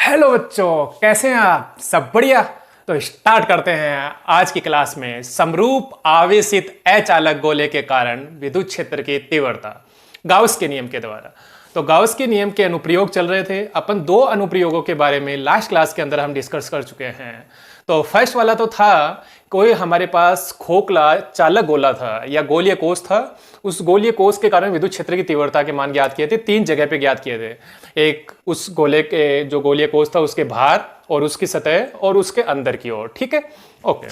Hello बच्चों, कैसे हैं आप? सब बढ़िया। तो स्टार्ट करते हैं आज की क्लास में समरूप आवेशित अचालक गोले के कारण विद्युत क्षेत्र की तीव्रता गाउस के नियम के द्वारा। तो गाउस के नियम के अनुप्रयोग चल रहे थे। अपन दो अनुप्रयोगों के बारे में लास्ट क्लास के अंदर हम डिस्कस कर चुके हैं। तो फर्स्ट वाला तो था, कोई हमारे पास खोखला चालक गोला था या गोलीय कोष था। उस गोलीय कोष के कारण विद्युत क्षेत्र की तीव्रता के मान ज्ञात किए थे, तीन जगह पे ज्ञात किए थे। एक उस गोले के जो गोलीय कोष था उसके बाहर और उसकी सतह और उसके अंदर की ओर। ठीक है, ओके।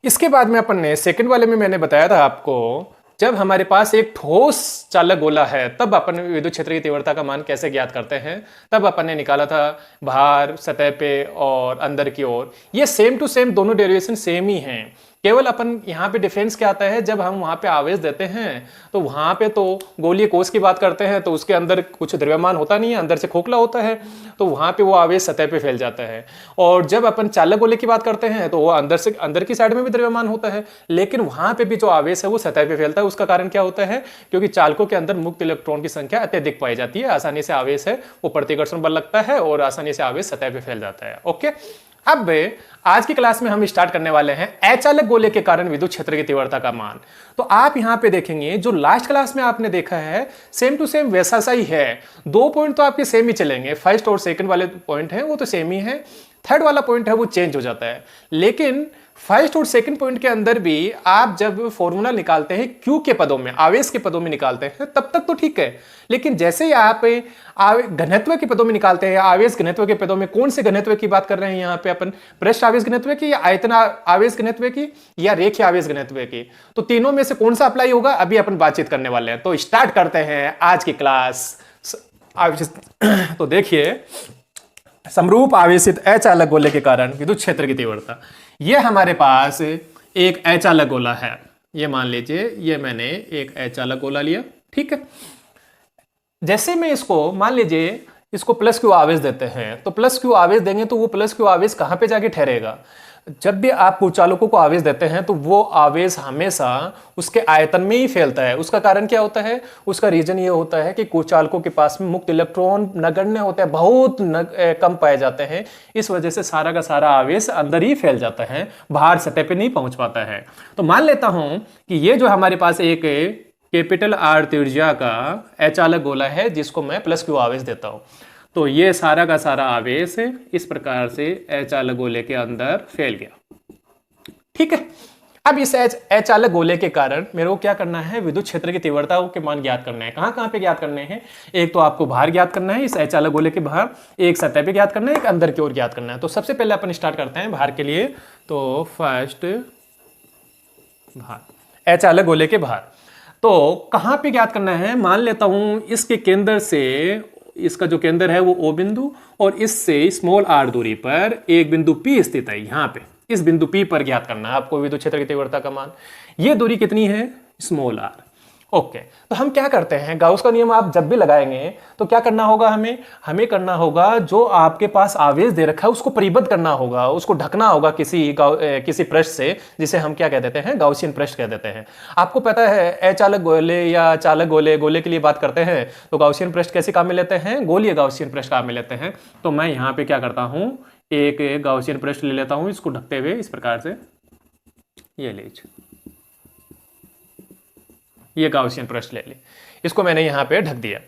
इसके बाद में अपन ने सेकंड वाले में मैंने बताया था आपको, जब हमारे पास एक ठोस चालक गोला है तब अपन विद्युत क्षेत्र की तीव्रता का मान कैसे ज्ञात करते हैं। तब अपन ने निकाला था बाहर, सतह पे और अंदर की ओर। ये सेम टू सेम दोनों डेरिवेशन सेम ही हैं। केवल अपन यहाँ पे डिफरेंस क्या आता है, जब हम वहाँ पे आवेश देते हैं तो वहाँ पे तो गोलीय कोष की बात करते हैं तो उसके अंदर कुछ द्रव्यमान होता नहीं है, अंदर से खोखला होता है, तो वहाँ पे वो आवेश सतह पे फैल जाता है। और जब अपन चालक गोले की बात करते हैं तो वो अंदर की साइड में भी द्रव्यमान होता है, लेकिन वहाँ पे भी जो आवेश है वो सतह पे फैलता है। उसका कारण क्या होता है? क्योंकि चालकों के अंदर मुक्त इलेक्ट्रॉन की संख्या अत्यधिक पाई जाती है, आसानी से आवेश है वो प्रतिकर्षण बल लगता है और आसानी से आवेश सतह पे फैल जाता है। ओके, अब आज की क्लास में हम स्टार्ट करने वाले हैं अचालक गोले के कारण विद्युत क्षेत्र की तीव्रता का मान। तो आप यहां पे देखेंगे जो लास्ट क्लास में आपने देखा है सेम टू सेम वैसा सा ही है। दो पॉइंट तो आपके सेम ही चलेंगे, फर्स्ट और सेकंड वाले पॉइंट हैं वो तो सेम ही है, थर्ड वाला पॉइंट है वो चेंज हो जाता है। लेकिन फर्स्ट और सेकंड पॉइंट के अंदर भी आप जब फॉर्मूला निकालते हैं क्यू के पदों में, आवेश के पदों में निकालते हैं तब तक तो ठीक है। लेकिन जैसे ही आप घनत्व के पदों में निकालते हैं, आवेश घनत्व के पदों में, कौन से घनत्व की बात कर रहे हैं यहाँ पे अपन? पृष्ठ आवेश घनत्व की या आयतन आवेश घनत्व की या रेखीय आवेश घनत्व की? तो तीनों में से कौन सा अप्लाई होगा अभी अपन बातचीत करने वाले हैं। तो स्टार्ट करते हैं आज की क्लास। तो देखिए, समरूप आवेशित अचालक गोले के कारण विद्युत क्षेत्र की तीव्रता। ये हमारे पास एक अचालक गोला है। ये मान लीजिए ये मैंने एक अचालक गोला लिया, ठीक है। जैसे मैं इसको मान लीजिए इसको प्लस क्यू आवेश देते हैं, तो प्लस क्यू आवेश देंगे तो वो प्लस क्यू आवेश कहां पे जाके ठहरेगा? जब भी आप कुचालकों को आवेश देते हैं तो वो आवेश हमेशा उसके आयतन में ही फैलता है। उसका कारण क्या होता है? उसका रीजन ये होता है कि कुचालकों के पास में मुक्त इलेक्ट्रॉन नगण्य होते हैं, बहुत कम पाए जाते हैं। इस वजह से सारा का सारा आवेश अंदर ही फैल जाता है, बाहर सतह पे नहीं पहुंच पाता है। तो मान लेता हूं कि ये जो हमारे पास एक कैपिटल आर त्रिज्या का अचालक गोला है जिसको मैं प्लस क्यू आवेश देता हूं। तो ये सारा का सारा आवेश इस प्रकार से अचालक गोले के अंदर फैल गया, ठीक है। अब इस अचालक गोले के कारण मेरे को क्या करना है? विद्युत क्षेत्र की तीव्रता के मान ज्ञात करना है। कहां कहां पे ज्ञात करने हैं? एक तो आपको बाहर ज्ञात करना है इस अचालक गोले के बाहर, एक सतह पे ज्ञात करना है, एक अंदर की ओर ज्ञात करना है। तो सबसे पहले अपन स्टार्ट करते हैं बाहर के लिए। तो फर्स्ट बाहर, अचालक गोले के बाहर। तो कहां पे ज्ञात करना है? मान लेता हूं इसके केंद्र से, इसका जो केंद्र है वो ओ बिंदु और इससे स्मॉल आर दूरी पर एक बिंदु पी स्थित है। यहां पे इस बिंदु पी पर ज्ञात करना है आपको विद्युत क्षेत्र की तीव्रता का मान। ये दूरी कितनी है? Small are. ओके, तो हम क्या करते हैं, गाउस का नियम आप जब भी लगाएंगे तो क्या करना होगा? हमें करना होगा जो आपके पास आवेश दे रखा है उसको परिबद्ध करना होगा, उसको ढकना होगा किसी पृष्ठ से, जिसे हम क्या कह देते हैं? गाउसियन पृष्ठ कह देते हैं। आपको पता है अचालक गोले या चालक गोले के लिए बात करते हैं तो गाउसियन पृष्ठ कैसे काम में लेते हैं? गोलीय गाउसियन पृष्ठ काम में लेते हैं। तो मैं यहाँ पे क्या करता हूँ, एक गाउसियन पृष्ठ ले लेता हूँ, इसको ढकते हुए इस प्रकार से, ये लीजिए, ये गाउसियन पृष्ठ ले ली, इसको मैंने यहां पे ढक दिया।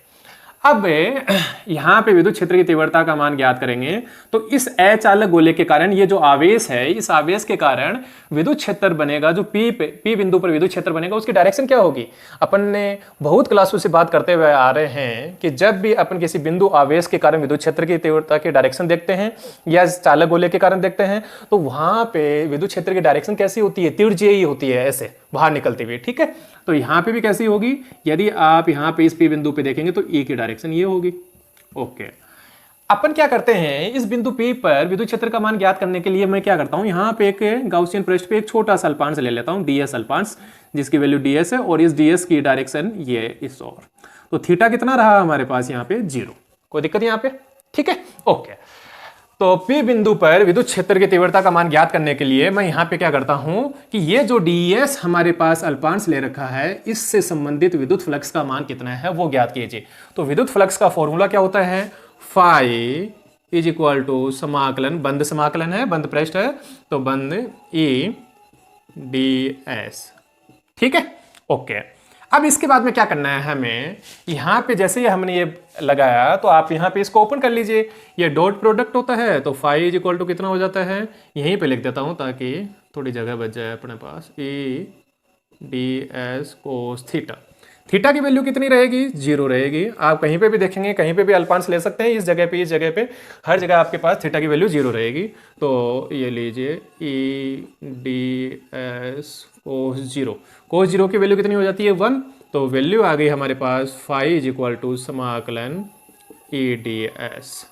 अब यहां पे विद्युत क्षेत्र की तीव्रता का मान ज्ञात करेंगे तो इस अचालक गोले के कारण ये जो आवेश है, इस आवेश के कारण विद्युत क्षेत्र बनेगा जो पी बिंदु पर विद्युत क्षेत्र बनेगा, उसकी डायरेक्शन क्या होगी? अपन ने बहुत क्लासों से बात करते हुए आ रहे हैं कि जब भी अपन किसी बिंदु आवेश के कारण विद्युत क्षेत्र की तीव्रता की डायरेक्शन देखते हैं या चालक गोले के कारण देखते हैं तो वहां पे विद्युत क्षेत्र की डायरेक्शन कैसी होती है? तिरछी होती है, ऐसे बाहर निकलती हुई, ठीक है। तो यहां पे भी कैसी होगी? यदि आप यहां पे इस पी बिंदु पे देखेंगे तो ई की डायरेक्शन ये होगी। ओके, अपन क्या करते हैं, इस बिंदु पी पर विद्युत क्षेत्र का मान ज्ञात करने के लिए मैं क्या करता हूं, यहां पे एक गाउसियन पृष्ठ पे एक छोटा सा अल्पांश ले लेता हूं, डीएस अल्पांश, जिसकी वैल्यू डीएस है और इस डीएस की डायरेक्शन ये इस ओर। तो थीटा कितना रहा हमारे पास यहाँ पे? 0। कोई दिक्कत यहाँ पे? ठीक है, ओके। तो P बिंदु पर विद्युत क्षेत्र की तीव्रता का मान ज्ञात करने के लिए मैं यहां पे क्या करता हूं कि ये जो ds हमारे पास अल्पांश ले रखा है, इससे संबंधित विद्युत फ्लक्स का मान कितना है वो ज्ञात कीजिए। तो विद्युत फ्लक्स का फॉर्मूला क्या होता है? फाई इज इक्वल टू समाकलन, बंद समाकलन है, बंद पृष्ठ है, तो बंद ई डी एस। ठीक है, ओके। अब इसके बाद में क्या करना है हमें, यहाँ पे जैसे ही हमने ये लगाया तो आप यहाँ पे इसको ओपन कर लीजिए, ये डॉट प्रोडक्ट होता है तो फाई इज इक्वल टू कितना हो जाता है, यहीं पे लिख देता हूँ ताकि थोड़ी जगह बच जाए अपने पास, E D S cos theta. Theta की वैल्यू कितनी रहेगी, 0 रहेगी। आप कहीं पे भी देखेंगे, कहीं पे भी अल्पांश ले सकते हैं, इस जगह पे, इस जगह पे, हर जगह आपके पास थीटा की वैल्यू 0 रहेगी। तो ये लीजिए ई डी एस कोस 0, कोस 0 की वैल्यू कितनी हो जाती है 1, तो वैल्यू आ गई हमारे पास फाई इज इक्वल टू समाकलन ई डी एस।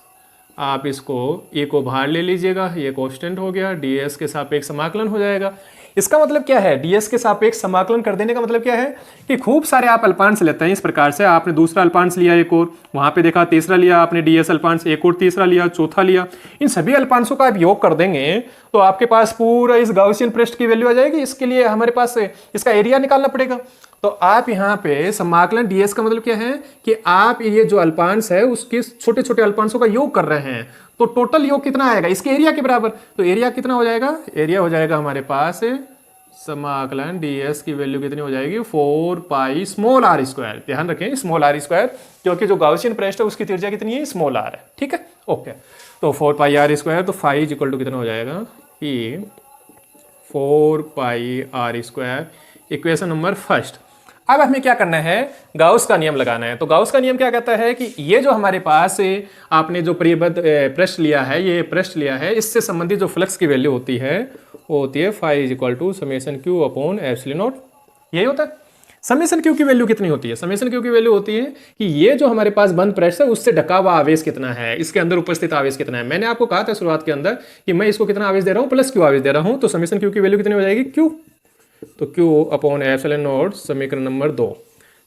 आप इसको ए को बाहर ले लीजिएगा, ये कांस्टेंट हो गया, डी एस के सापेक्ष समाकलन हो जाएगा। इसका मतलब क्या है, डीएस के सापेक्ष समाकलन कर देने का मतलब क्या है कि खूब सारे आप अल्पांश लेते हैं इस प्रकार से। आपने दूसरा अल्पांश लिया एक और, वहां पे देखा तीसरा लिया आपने डीएस अल्पांश, एक और तीसरा लिया, चौथा लिया, इन सभी अल्पांशों का आप योग कर देंगे तो आपके पास पूरा इस गॉसियन पृष्ठ की वैल्यू आ जाएगी। इसके लिए हमारे पास इसका एरिया निकालना पड़ेगा। तो आप यहाँ पे समाकलन डीएस का मतलब क्या है कि आप ये जो अल्पांश है उसके छोटे छोटे अल्पांशों का योग कर रहे हैं, तो टोटल योग कितना आएगा इसके एरिया के बराबर। तो एरिया कितना हो जाएगा, एरिया हो जाएगा हमारे पास समाकलन डीएस की वैल्यू कितनी हो जाएगी 4 पाई स्मॉल आर स्क्वायर। ध्यान रखें स्मॉल आर स्क्वायर, क्योंकि जो गॉसियन पृष्ठ है उसकी त्रिज्या कितनी है, स्मॉल आर है। ठीक है, ओके। तो 4 पाई आर स्क्वायर, तो फाई इज इक्वल टू कितना हो जाएगा, E 4 pi R square, equation number first. अब हमें क्या करना है, गाउस का नियम लगाना है। तो गाउस का नियम क्या कहता है कि ये जो हमारे पास आपने जो परिबद्ध पृष्ठ लिया है, ये पृष्ठ लिया है, इससे संबंधित जो फ्लक्स की वैल्यू होती है वो होती है phi is equal to summation q upon epsilon naught. यही होता है। समेशन क्यू की वैल्यू कितनी होती है, समेशन क्यू की वैल्यू होती है कि ये जो हमारे पास बंद पृष्ठ है उससे ढका हुआ आवेश कितना है, इसके अंदर उपस्थित आवेश कितना है। मैंने आपको कहा था शुरुआत के अंदर कि मैं इसको कितना आवेश दे रहा हूँ, प्लस क्यू आवेश दे रहा हूँ। तो समेशन क्यू की वैल्यू कितनी हो जाएगी, क्यू, तो क्यू अपॉन एप्सिलॉन नॉट समीकरण नंबर 2,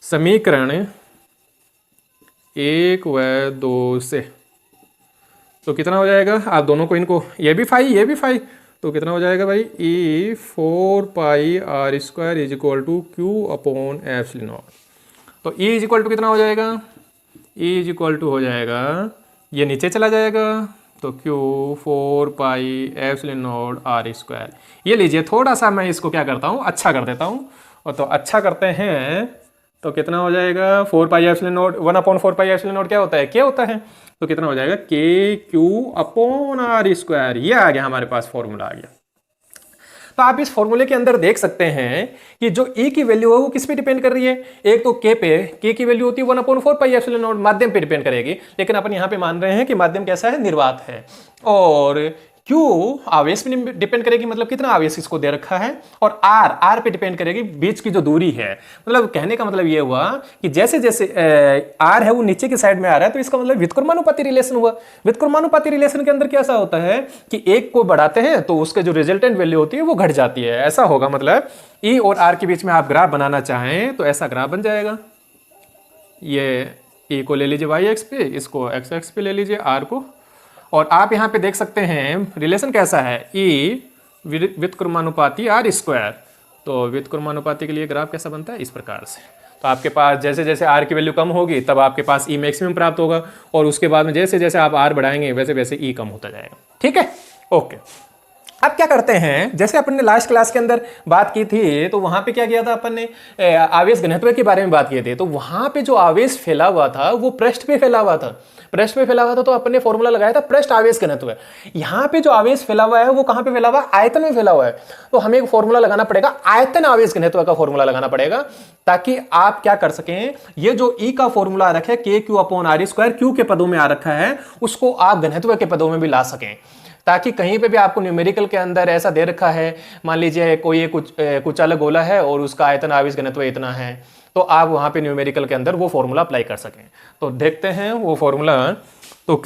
समीकरण 1 व 2 से। तो कितना हो जाएगा, आप दोनों को इनको, ये भी फाई ये भी फाई, तो कितना हो जाएगा भाई, E 4 pi R square is equal to Q upon epsilon naught. तो ई इज इक्वल टू कितना हो जाएगा, ई इज इक्वल टू हो जाएगा, ये नीचे चला जाएगा तो q 4 pi epsilon naught r square. ये लीजिए थोड़ा सा मैं इसको क्या करता हूँ, अच्छा कर देता हूँ, और तो अच्छा करते हैं तो कितना हो जाएगा 4 pi epsilon not, 1/4 pi epsilon not क्या होता है, क्या होता है, तो कितना हो जाएगा के क्यू अपॉन आर स्क्वायर। ये आ गया हमारे पास, फॉर्मूला आ गया। तो आप इस फॉर्मूले के अंदर देख सकते हैं कि जो ए की वैल्यू है वो किस पे डिपेंड कर रही है, एक तो के पे, के की वैल्यू होती है 1/4 पाई एप्सिलॉन नॉट, माध्यम पे डिपेंड करेगी। लेकिन अपन यहाँ पे मान रहे हैं कि माध्यम कैसा है, निर्वात है। और क्यू आवेश पे डिपेंड करेगी, मतलब कितना आवेश इसको दे रखा है, और आर, आर पे डिपेंड करेगी बीच की जो दूरी है। मतलब कहने का मतलब ये हुआ कि जैसे जैसे आर है वो नीचे की साइड में आ रहा है, तो इसका मतलब व्युत्क्रमानुपाती रिलेशन हुआ। व्युत्क्रमानुपाती रिलेशन के अंदर कैसा होता है कि एक को बढ़ाते हैं तो उसके जो रिजल्टेंट वैल्यू होती है वो घट जाती है, ऐसा होगा। मतलब ई और आर के बीच में आप ग्राफ बनाना चाहें तो ऐसा ग्राफ बन जाएगा। ये ई को ले लीजिए वाई एक्स पे, इसको एक्स एक्स पे ले लीजिए आर को, और आप यहाँ पे देख सकते हैं रिलेशन कैसा है, ई व्युत्क्रमानुपाती आर स्क्वायर। तो व्युत्क्रमानुपाती के लिए ग्राफ कैसा बनता है, इस प्रकार से। तो आपके पास जैसे जैसे आर की वैल्यू कम होगी तब आपके पास ई मैक्सिमम प्राप्त होगा, और उसके बाद में जैसे जैसे आप आर बढ़ाएंगे वैसे वैसे ई कम होता जाएगा। ठीक है, ओके। अब क्या करते हैं, जैसे अपन ने लास्ट क्लास के अंदर बात की थी तो वहां पे क्या किया था अपन ने, आवेश घनत्व के बारे में बात की थी। तो वहां पे जो आवेश फैला हुआ था वो पृष्ठ पे फैला हुआ था, पृष्ठ पे फैला हुआ था, तो अपन ने फॉर्मूला लगाया था पृष्ठ आवेश घनत्व। यहाँ पे जो आवेश फैला हुआ है वो कहाँ पे फैला हुआ है, आयतन में फैला हुआ है। तो हमें एक फॉर्मूला लगाना पड़ेगा, आयतन आवेश घनत्व का फॉर्मूला लगाना पड़ेगा, ताकि आप क्या कर सकें, ये जो ई का फॉर्मूला रखे के q upon r square, q के पदों में आ रखा है, उसको आप घनत्व के पदों में भी ला सकें, ताकि कहीं पे भी आपको न्यूमेरिकल के अंदर ऐसा दे रखा है, मान लीजिए कोई कुछ अलग गोला है और उसका आयतन आवेश घनत्व इतना है, तो आप वहां पे न्यूमेरिकल के अंदर वो फॉर्मूला अप्लाई कर सकें। तो देखते हैं वो फॉर्मूला। तो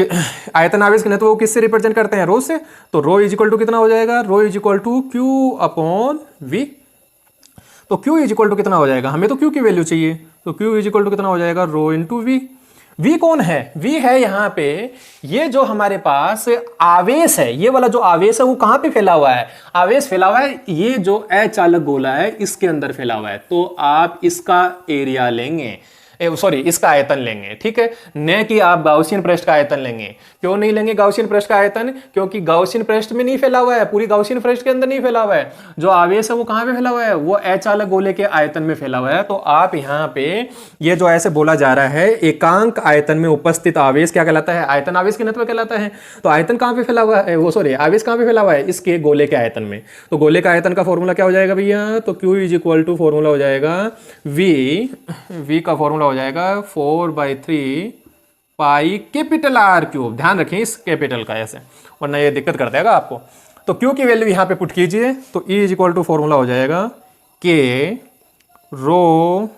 आयतन आवेश घनत्व वो किससे रिप्रेजेंट करते हैं, रो से। तो रो इज इक्वल टू कितना हो जाएगा, rho is equal to Q upon V. तो क्यू इज इक्वल टू कितना हो जाएगा, हमें तो क्यू की वैल्यू चाहिए, तो क्यू इज इक्वल टू कितना हो जाएगा, रो इंटू वी। वी कौन है, वी है यहाँ पे ये जो हमारे पास आवेश है, ये वाला जो आवेश है वो कहाँ पे फैला हुआ है, आवेश फैला हुआ है ये जो अचालक गोला है इसके अंदर फैला हुआ है। तो आप इसका एरिया लेंगे, सॉरी इसका आयतन लेंगे, ठीक है, न कि आप गाउसियन पृष्ठ का आयतन लेंगे। क्यों नहीं लेंगे गाउसियन पृष्ठ का आयतन? क्योंकि गाउसियन पृष्ठ में नहीं फैला हुआ है, पूरी गाउसियन पृष्ठ के अंदर नहीं फैला हुआ है। जो आवेश है वो कहां पे फैला हुआ है? वो अचालक गोले के आयतन में फैला हुआ है। तो आप यहां पे ये जो ऐसे बोला जा रहा है एकांक आयतन में उपस्थित आवेश क्या कहलाता है? आयतन आवेश घनत्व कहलाता है। तो आयतन कहां पे फैला हुआ है? वो सॉरी आवेश कहां पे फैला हुआ है? इसके गोले के आयतन में। तो गोले का आयतन का फॉर्मूला क्या हो जाएगा भैया? तो Q is equal to formula हो जाएगा V का फॉर्मूला हो जाएगा 4/3 पाई कैपिटल R क्यूब। ध्यान रखें इस कैपिटल का ऐसे, वरना ये दिक्कत कर देगा आपको। तो Q की वैल्यू यहां पे पुट कीजिए, तो E is equal to formula हो जाएगा K rho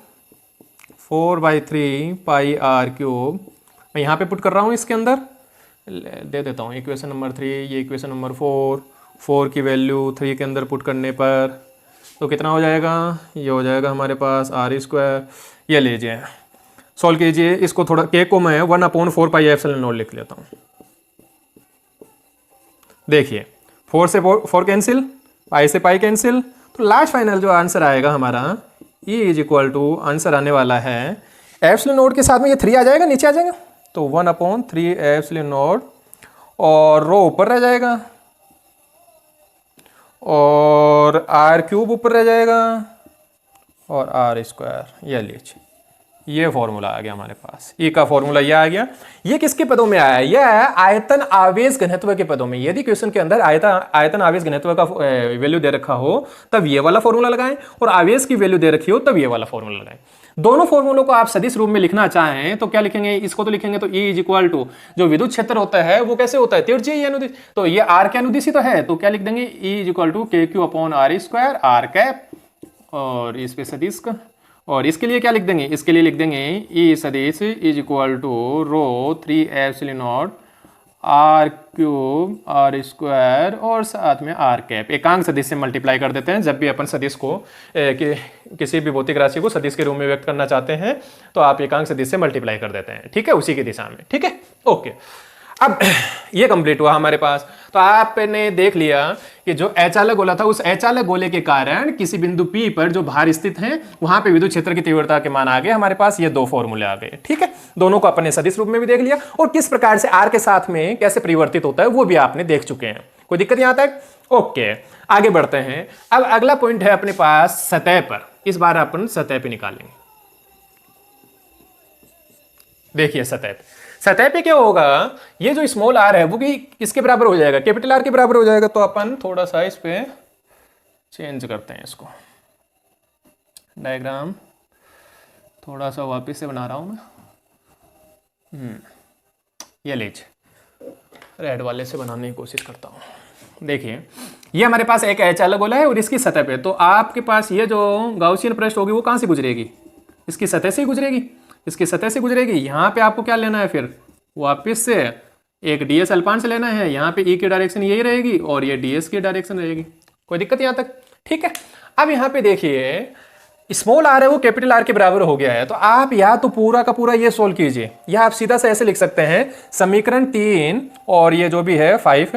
4/3 pi R cube. मैं यहां पे पुट कर रहा हूं, इसके अंदर दे देता हूं इक्वेशन नंबर 3, ये इक्वेशन नंबर 4 की वैल्यू 3 के अंदर पुट करने पर तो कितना हो जाएगा? ये हो जाएगा हमारे पास R²। ये लीजिए सॉल्व कीजिए इसको, थोड़ा K को मैं 1/4 पाई एप्सिलॉन नॉट लिख लेता हूँ। देखिए 4 से 4 कैंसिल, पाई से पाई कैंसिल, तो लास्ट फाइनल जो आंसर आएगा हमारा E is equal to answer आने वाला है एप्सिलॉन नॉट के साथ में ये 3 आ जाएगा, नीचे आ जाएगा, तो 1/3 एप्सिलॉन नॉट और रो ऊपर रह जाएगा और R³ ऊपर रह जाएगा और R²। ये लीजिए ये फॉर्मूला आ गया हमारे पास। E का फॉर्मूला ये आ गया। ये किसके पदों में आया है? ये आया आयतन आवेश घनत्व के पदों में। यदि क्वेश्चन के अंदर आयतन आवेश घनत्व का वैल्यू दे रखा हो तब ये वाला फॉर्मूला लगाएं, और आवेश की वैल्यू दे रखी हो तब ये वाला फॉर्मूला लगाएं। दोनों फॉर्मूलों को आप सदिश रूप में लिखना चाहें तो क्या लिखेंगे? इसको तो लिखेंगे तो E इज इक्वल टू जो विद्युत क्षेत्र होता है वो कैसे होता है? तिरछी अनुदिश। तो ये R के अनुदिश ही तो है, तो क्या लिख देंगे? E is equal to KQ/R², R cap और इस पे सदिश का, और इसके लिए क्या लिख देंगे? इसके लिए लिख देंगे E सदिश is equal to rho 3 epsilon naught R³ R² और साथ में R कैप। एकांक सदिश से मल्टीप्लाई कर देते हैं। जब भी अपन सदिश को किसी भी भौतिक राशि को सदिश के रूप में व्यक्त करना चाहते हैं तो आप एकांक सदिश से मल्टीप्लाई कर देते हैं, ठीक है, उसी की दिशा में, ठीक है, ओके। अब ये कंप्लीट हुआ हमारे पास। तो आपने देख लिया कि जो अचालक गोला था उस अचालक गोले के कारण किसी बिंदु P पर जो भार स्थित है वहां पे विद्युत क्षेत्र की तीव्रता के मान आ गए हमारे पास। ये दो फॉर्मूले आ गए, ठीक है। दोनों को अपने सदिश रूप में भी देख लिया और किस प्रकार से R के साथ में कैसे परिवर्तित होता है वो भी आपने देख चुके हैं। कोई दिक्कत यहां तक? ओके, आगे बढ़ते हैं। अब अगला पॉइंट है अपने पास सतह पर। इस बार अपन सतह पे निकालेंगे। देखिए सतह पे क्या होगा? ये जो स्मॉल r है वो भी किसके बराबर हो जाएगा? कैपिटल R के बराबर हो जाएगा। तो अपन थोड़ा सा इस पे चेंज करते हैं, इसको डायग्राम थोड़ा सा वापस से बना रहा हूं मैं। ये लीजिए रेड वाले से बनाने की कोशिश करता हूं। देखिए ये हमारे पास एक अचालक गोला है और इसकी सतह पे, तो आपके पास ये जो गाउसियन पृष्ठ होगी वो कहां से गुजरेगी? इसकी सतह से गुजरेगी, इसकी सतह से गुजरेगी। यहाँ पे आपको क्या लेना है? फिर वापस से एक ds अल्पांश से लेना है। यहाँ पे E की डायरेक्शन यही रहेगी और ये ds की डायरेक्शन रहेगी। कोई दिक्कत यहाँ तक? ठीक है। अब यहाँ पे देखिए स्मॉल r है वो कैपिटल R के बराबर हो गया है। तो आप या तो पूरा का पूरा ये सोल्व कीजिए या आप सीधा से ऐसे लिख सकते हैं समीकरण 3 और ये जो भी है 5,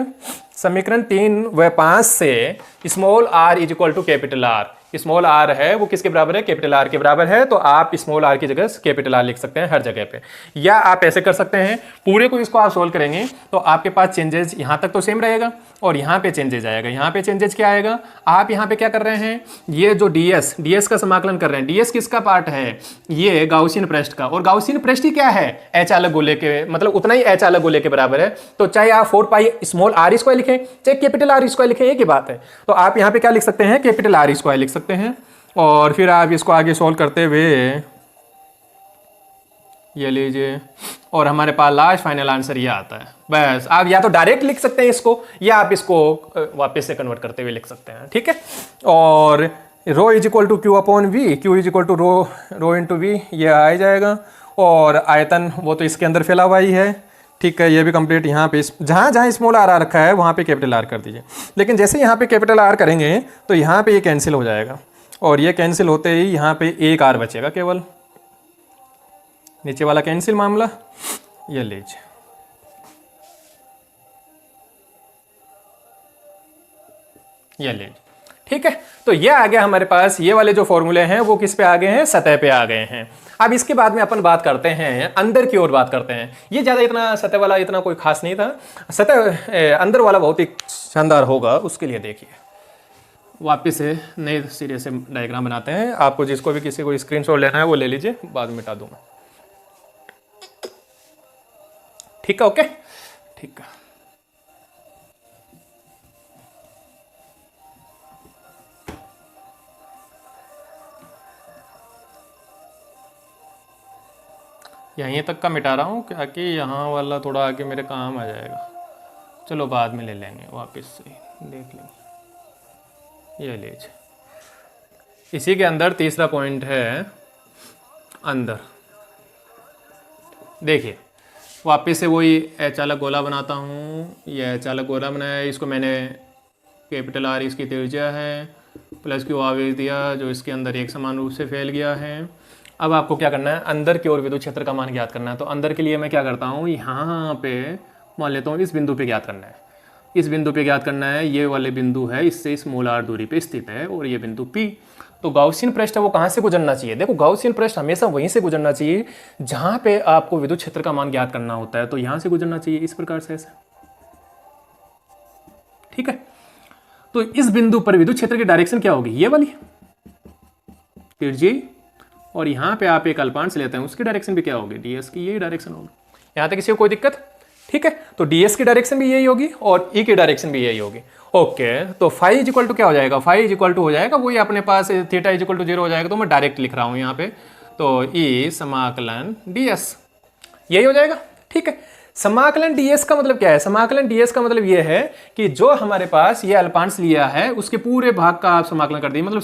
समीकरण 3 व 5 से small r is equal to capital R। Small r है वो किसके बराबर है? कैपिटल R के बराबर है। तो आप स्मॉल r की जगह कैपिटल R लिख सकते हैं हर जगह पे, या आप ऐसे कर सकते हैं पूरे को इसको आप सोल्व करेंगे तो आपके पास चेंजेस यहाँ तक तो सेम रहेगा और यहाँ पे चेंजेस आएगा। यहाँ पे चेंजेस क्या आएगा? आप यहाँ पे क्या कर रहे हैं? ये जो ds का समाकलन कर रहे हैं, ds किसका पार्ट है? ये गाउसियन पृष्ठ का, और गाउसियन पृष्ठ ही क्या है? अचालक गोले के, मतलब उतना ही अचालक गोले के बराबर है। तो चाहे आप 4 पाई स्मॉल r² लिखें चाहे कैपिटल R² लिखें, एक ही बात है। तो आप यहाँ पे क्या लिख सकते हैं? कैपिटल R² लिख सकते हैं और फिर आप इसको आगे सोल्व करते हुए ये लीजिए और हमारे पास लास्ट फाइनल आंसर ये आता है। बस आप या तो डायरेक्ट लिख सकते हैं इसको या आप इसको वापस से कन्वर्ट करते हुए लिख सकते हैं, ठीक है। और rho is equal to Q/V, Q is equal to rho into V, ये आ जाएगा। और आयतन वो तो इसके अंदर फैला हुआ ही है, ठीक है। ये भी कंप्लीट। यहाँ पे जहाँ जहाँ स्मॉल r आ रखा है वहाँ पे कैपिटल R कर दीजिए। लेकिन जैसे यहाँ पे कैपिटल R करेंगे तो यहाँ पे ये कैंसिल हो जाएगा और ये कैंसिल होते ही यहाँ पे एक r बचेगा केवल, नीचे वाला कैंसिल मामला। ये लीजिए ये लीजिए ठीक है, तो ये आ गया हमारे पास, ये वाले जो फॉर्मूले हैं वो किस पे आ गए हैं, सतह पे आ गए हैं। अब इसके बाद में अपन बात करते हैं अंदर की ओर बात करते हैं। ये ज़्यादा इतना सतह वाला इतना कोई खास नहीं था, सतह अंदर वाला बहुत ही शानदार होगा। उसके लिए देखिए वापस से नए सिरे से डायग्राम बनाते हैं। आपको जिसको भी किसी को स्क्रीनशॉट लेना है वो ले लीजिए, बाद में मिटा दूंगा। ठीक है, ओके, ठीक है। यहीं तक का मिटा रहा हूँ क्या कि यहाँ वाला थोड़ा आगे मेरे काम आ जाएगा। चलो बाद में ले लेंगे, वापस से देख लेंगे। ये लीजिए, इसी के अंदर तीसरा पॉइंट है अंदर। देखिए वापस से वही अचालक गोला बनाता हूँ। ये अचालक गोला बनाया है, इसको मैंने कैपिटल आर इसकी त्रिज्या है, प्लस क्यू आवेश दिया जो इसके अंदर एक समान रूप से फैल गया है। अब आपको क्या करना है, अंदर की ओर विद्युत क्षेत्र का मान ज्ञात करना है। तो अंदर के लिए मैं क्या करता हूँ, यहाँ पे मान लेता हूँ इस बिंदु पे ज्ञात करना है, इस बिंदु पे ज्ञात करना है। ये वाले बिंदु है, इससे स्मॉल r दूरी पे स्थित है, और ये बिंदु P। तो गाउसियन पृष्ठ है वो कहाँ से गुजरना चाहिए, देखो गाउसियन पृष्ठ हमेशा वहीं से गुजरना चाहिए जहाँ पे आपको विद्युत क्षेत्र का मान ज्ञात करना होता है। तो यहाँ से गुजरना चाहिए इस प्रकार से, ऐसे, ठीक है। तो इस बिंदु पर विद्युत क्षेत्र की डायरेक्शन क्या होगी, ये वाली तिरछी, और यहाँ पे आप एक अल्पांश लेते हैं, उसकी डायरेक्शन भी क्या होगी, ds की यही डायरेक्शन होगी। यहाँ तक किसी को कोई दिक्कत, ठीक है। तो ds की डायरेक्शन भी यही होगी और e की डायरेक्शन भी यही होगी। ओके, तो फाई इज इक्वल टू क्या हो जाएगा, फाई इज इक्वल टू हो जाएगा वही अपने पास थीटा इज इक्वल टू 0 हो जाएगा। तो मैं डायरेक्ट लिख रहा हूँ यहाँ पे, तो e समाकलन ds यही हो जाएगा, ठीक है। समाकलन ds का मतलब क्या है, समाकलन ds का मतलब ये है कि जो हमारे पास ये अल्पांश लिया है उसके पूरे भाग का आप समाकलन कर दीजिए, मतलब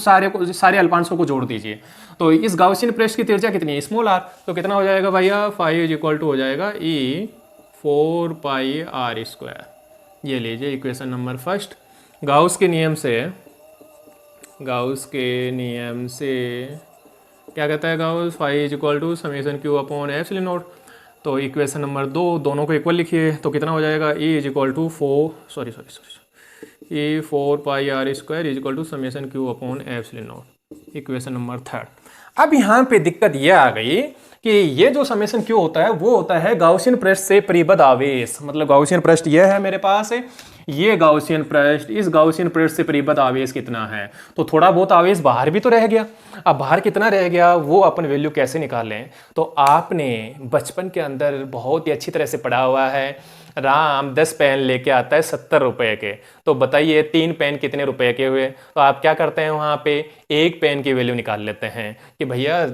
सारे अल्पांशों को जोड़ दीजिए। तो इस गाउसियन पृष्ठ की त्रिज्या कितनी है, स्मॉल r, तो कितना हो जाएगा भैया, फाई इज इक्वल टू हो जाएगा e 4 पाई r स्क्वायर। ये लीजिए इक्वेशन नंबर फर्स्ट। गाउस के नियम से क्या कहता है Gauss, phi is equal to summation q upon epsilon naught. तो इक्वेशन नंबर 2 दोनों को इक्वल लिखिए, तो कितना हो जाएगा, e is equal to 4 pi r square is equal to summation q upon epsilon naught. Equation number 3। अब यहाँ पे दिक्कत ये आ गई कि ये जो समेशन क्यू होता है वो होता है गाउसियन पृष्ठ से परिबद्ध आवेश। मतलब गाउसियन पृष्ठ ये है मेरे पास है, ये गाउसियन पृष्ठ, इस गाउसियन पृष्ठ से परिबद्ध आवेश कितना है, तो थोड़ा बहुत आवेश बाहर भी तो रह गया। अब बाहर कितना रह गया वो अपन वैल्यू कैसे निकालें, तो आपने बचपन के अंदर बहुत ही अच्छी तरह से पढ़ा हुआ है, राम 10 पेन लेके आता है 70 रुपए के, तो बताइए 3 पेन कितने रुपए के हुए। तो आप क्या करते हैं, वहाँ पे एक पेन की वैल्यू निकाल लेते हैं कि भैया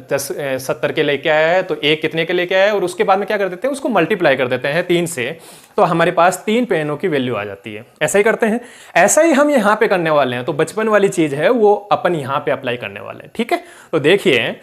70 के लेके आया है तो एक कितने के लेके आया है, और उसके बाद में क्या कर देते हैं, उसको मल्टीप्लाई कर देते हैं 3 से, तो हमारे पास 3 पेनों की वैल्यू आ जाती है। ऐसा ही करते हैं, ऐसा ही हम यहाँ पे करने वाले हैं। तो बचपन वाली चीज़ है वो अपन यहाँ पे अप्लाई करने वाले हैं, ठीक है। तो देखिए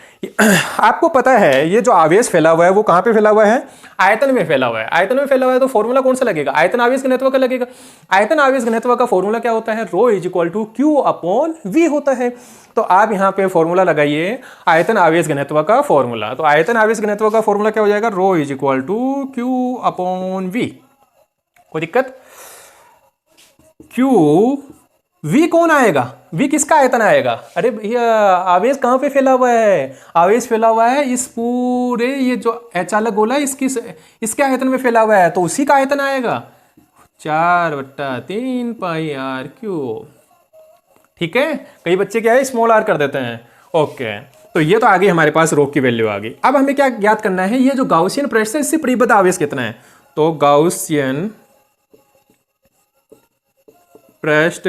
आपको पता है ये जो आवेश फैला हुआ है वो कहाँ पे फैला हुआ है, आयतन में फैला हुआ है। आयतन में फैला हुआ है तो फॉर्मूला कौन सा लगेगा, आयतन आवेश घनत्व का लगेगा। आयतन आवेश घनत्व का फॉर्मूला क्या होता है, rho is equal to Q upon V होता है। तो आप यहाँ पे फॉर्मूला लगाइए आयतन आवेश घनत्व का फॉर्मूला। तो आयतन आवेश घनत्व का फॉर्मूला क्या हो जाएगा, rho is equal to Q upon V. कोई दिक्कत, क्यू वी कौन आएगा, वी किसका आयतन आएगा, अरे भैया आवेश कहाँ पे फैला हुआ है, आवेश फैला हुआ है इस पूरे ये जो अचालक गोला है इसके आयतन में फैला हुआ है, तो उसी का आयतन आएगा 4/3 पाई आर क्यूब। ठीक है, कई बच्चे क्या है स्मॉल आर कर देते हैं। ओके, तो ये तो आ गई हमारे पास रो की वैल्यू आ गई। अब हमें क्या ज्ञात करना है, ये जो गाउसियन पृष्ठ है इससे परिबद्ध आवेश कितना है, तो गाउसियन पृष्ठ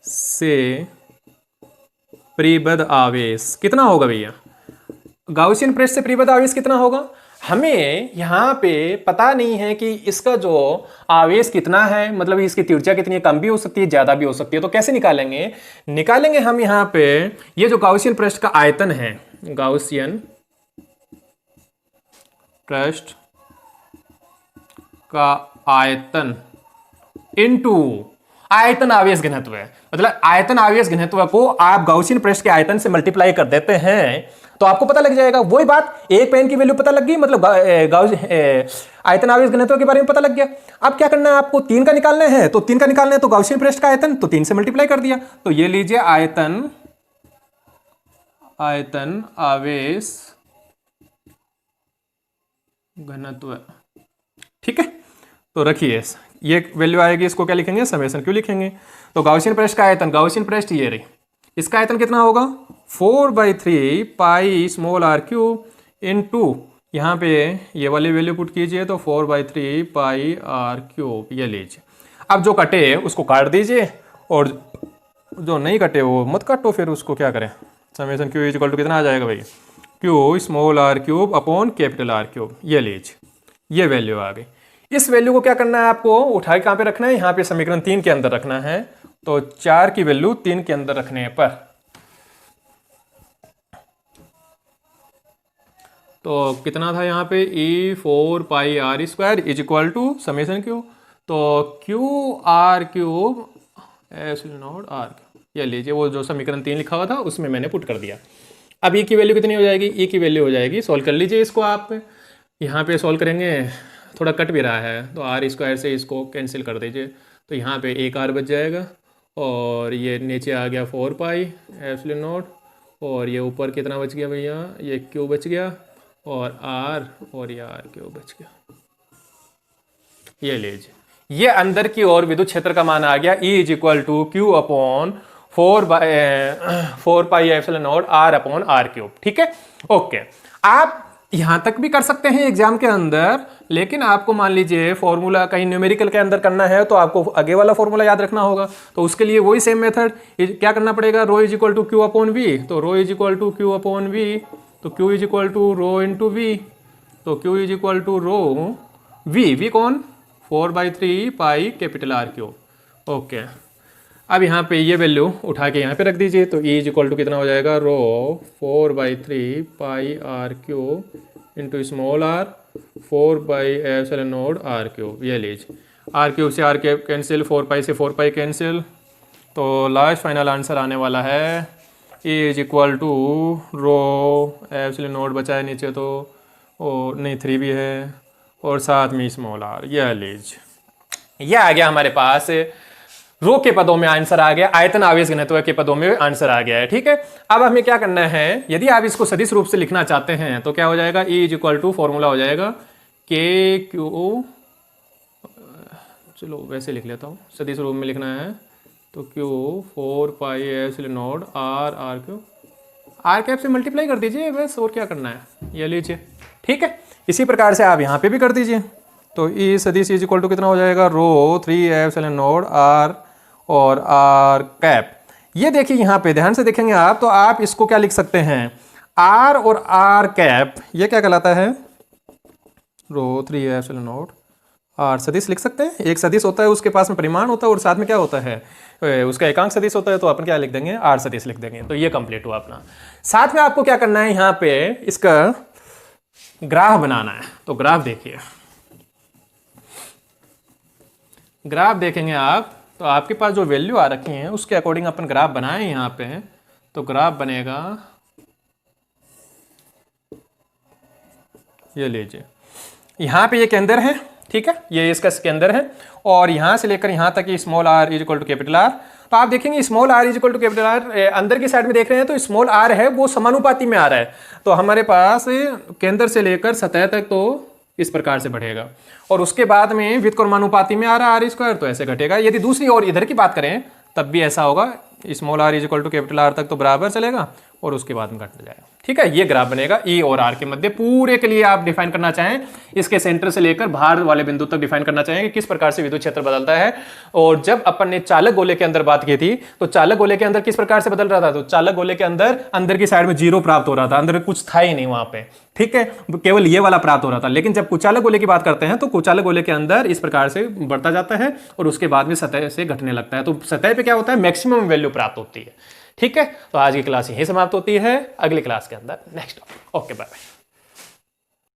से परिबद्ध आवेश कितना होगा भैया, गाउसियन पृष्ठ से परिबद्ध आवेश कितना होगा, हमें यहाँ पे पता नहीं है कि इसका जो आवेश कितना है, मतलब इसकी त्रिज्या कितनी है, कम भी हो सकती है ज़्यादा भी हो सकती है। तो कैसे निकालेंगे हम यहाँ पे ये जो गाउसियन पृष्ठ का आयतन है, गाउसियन पृष्ठ का आयतन इनटू आयतन आवेश घनत्व है। मतलब आयतन आवेश घनत्व को आप गाउसियन पृष्ठ के आयतन से मल्टीप्लाई कर देते हैं तो आपको पता लग जाएगा। वही बात, एक पेन की वैल्यू पता लग गई, मतलब आयतन आवेश घनत्व के बारे में पता लग गया। अब क्या करना है आपको, 3 का निकालना है, तो 3 का निकालना है तो गाउसियन पृष्ठ का आयतन तो 3 से मल्टीप्लाई कर दिया। तो ये लीजिए आयतन आवेश घनत्व, ठीक है। तो रखिए ये वैल्यू आएगी, इसको क्या लिखेंगे, समेशन क्यों लिखेंगे। तो गाउसियन पृष्ठ का आयतन, गाउसियन पृष्ठ ये रही, इसका आयतन कितना होगा 4/3 pi small r cube into, यहाँ पे ये वाली वैल्यू पुट कीजिए तो 4/3 पाई r क्यूब, ये लीजिए। अब जो कटे उसको काट दीजिए और जो नहीं कटे वो मत काटो, फिर उसको क्या करें, समेशन क्यू इक्वल टू कितना आ जाएगा भाई, Q small r cube upon capital R cube, ये लीजिए, ये वैल्यू आ गई। इस वैल्यू को क्या करना है आपको, उठा के कहाँ पे रखना है, यहाँ पे समीकरण 3 के अंदर रखना है। तो 4 की वैल्यू 3 के अंदर रखने पर तो कितना था यहाँ पे, E4 pi r square is equal to summation Q, तो Q r cube epsilon naught r, ये लीजिए वो जो समीकरण 3 लिखा हुआ था उसमें मैंने पुट कर दिया। अब e की वैल्यू कितनी हो जाएगी, e की वैल्यू हो जाएगी, सॉल्व कर लीजिए इसको आप, यहाँ पे सॉल्व करेंगे, थोड़ा कट भी रहा है तो r स्क्वायर से इसको कैंसिल कर दीजिए, तो यहाँ पे एक r बच जाएगा और ये नीचे आ गया 4 पाई एप्सिलॉन नॉट, और ये ऊपर कितना बच गया भैया, ये क्यू बच गया और r, और ये r क्यू बच गया, ये लीजिए। ये अंदर की ओर विद्युत क्षेत्र का मान आ गया E is equal to Q upon 4 pi epsilon naught r upon r cube, ठीक है। ओके, आप यहां तक भी कर सकते हैं एग्जाम के अंदर, लेकिन आपको मान लीजिए फॉर्मूला कहीं न्यूमेरिकल के अंदर करना है तो आपको आगे वाला फॉर्मूला याद रखना होगा, तो उसके लिए वही सेम मेथड क्या करना पड़ेगा, rho is equal to Q upon V, तो rho is equal to Q upon V, तो Q is equal to rho into V, तो Q is equal to rho V कौन 4/3 pi capital R cube, okay. अब यहाँ पे ये value उठा के यहाँ पे रख दीजिए, तो E इज इक्वल टू कितना हो जाएगा, rho 4/3 pi R cube into small r 4 by epsilon naught R cube, ये लीजिए, R क्यूब से R क्यूब कैंसिल, 4 पाई से 4 पाई कैंसिल, तो लास्ट फाइनल आंसर आने वाला है E is equal to rho epsilon naught बचा है नीचे तो, और नहीं 3 भी है, और साथ में स्मॉल r, यह लीजिए, यह आ गया हमारे पास रो के पदों में आंसर आ गया, आयतन आवेश घनत्व के पदों में आंसर आ गया है, ठीक है। अब हमें क्या करना है, यदि आप इसको सदिश रूप से लिखना चाहते हैं तो क्या हो जाएगा, E is equal to formula हो जाएगा के क्यू, चलो वैसे लिख लेता हूँ, सदिश रूप में लिखना है तो q 4 pi epsilon naught r Q, r cap से मल्टीप्लाई कर दीजिए बस, और क्या करना है, ये लीजिए, ठीक है। इसी प्रकार से आप यहाँ पे भी कर दीजिए, तो E सदिश इज इक्वल टू कितना हो जाएगा, रो 3 एप्सिलॉन नॉट r और r कैप। ये देखिए यहाँ पे ध्यान से देखेंगे आप, तो आप इसको क्या लिख सकते हैं, r और r कैप, ये क्या कहलाता है, रो 3 एप्सिलॉन नॉट r सदिश लिख सकते हैं। एक सदिश होता है उसके पास में परिमाण होता है और साथ में क्या होता है, उसका एकांक सदिश होता है, तो अपन क्या लिख देंगे, r सदिश लिख देंगे, तो ये कंप्लीट हुआ अपना। साथ में आपको क्या करना है, यहाँ पे इसका ग्राफ बनाना है, तो ग्राफ देखिए, ग्राफ देखेंगे आप तो आपके पास जो वैल्यू आ रखी है उसके अकॉर्डिंग अपन ग्राफ बनाए यहाँ पे, तो ग्राफ बनेगा, ये लीजिए, यहाँ पे ये केंद्र है, ठीक है, ये इसका केंद्र है, और यहाँ से लेकर यहाँ तक small r is equal to capital R। तो आप देखेंगे small r is equal to capital R, अंदर की साइड में देख रहे हैं तो स्मॉल r है वो समानुपाती में आ रहा है, तो हमारे पास केंद्र से लेकर सतह तक तो इस प्रकार से बढ़ेगा, और उसके बाद में व्युत्क्रमानुपाती में आ रहा है r स्क्वायर, तो ऐसे घटेगा। यदि दूसरी ओर इधर की बात करें तब भी ऐसा होगा, small r is equal to capital R तक तो बराबर चलेगा और उसके बाद में घट जाएगा, ठीक है। ये ग्राफ बनेगा E और R के मध्य, पूरे के लिए आप डिफाइन करना चाहें, इसके सेंटर से लेकर बाहर वाले बिंदु तक डिफाइन करना चाहें कि किस प्रकार से विद्युत क्षेत्र बदलता है। और जब अपन ने चालक गोले के अंदर बात की थी तो चालक गोले के अंदर किस प्रकार से बदल रहा था, तो चालक गोले के अंदर की साइड में 0 प्राप्त हो रहा था, अंदर कुछ था ही नहीं वहां पे, ठीक है, केवल ये वाला प्राप्त हो रहा था। लेकिन जब कुचालक गोले की बात करते हैं तो कुचालक गोले के अंदर इस प्रकार से बढ़ता जाता है और उसके बाद में सतह से घटने लगता है, तो सतह पे क्या होता है, मैक्सिमम वैल्यू प्राप्त होती है, ठीक है। तो आज की क्लास यहीं समाप्त होती है, अगली क्लास के अंदर नेक्स्ट। Okay, bye bye.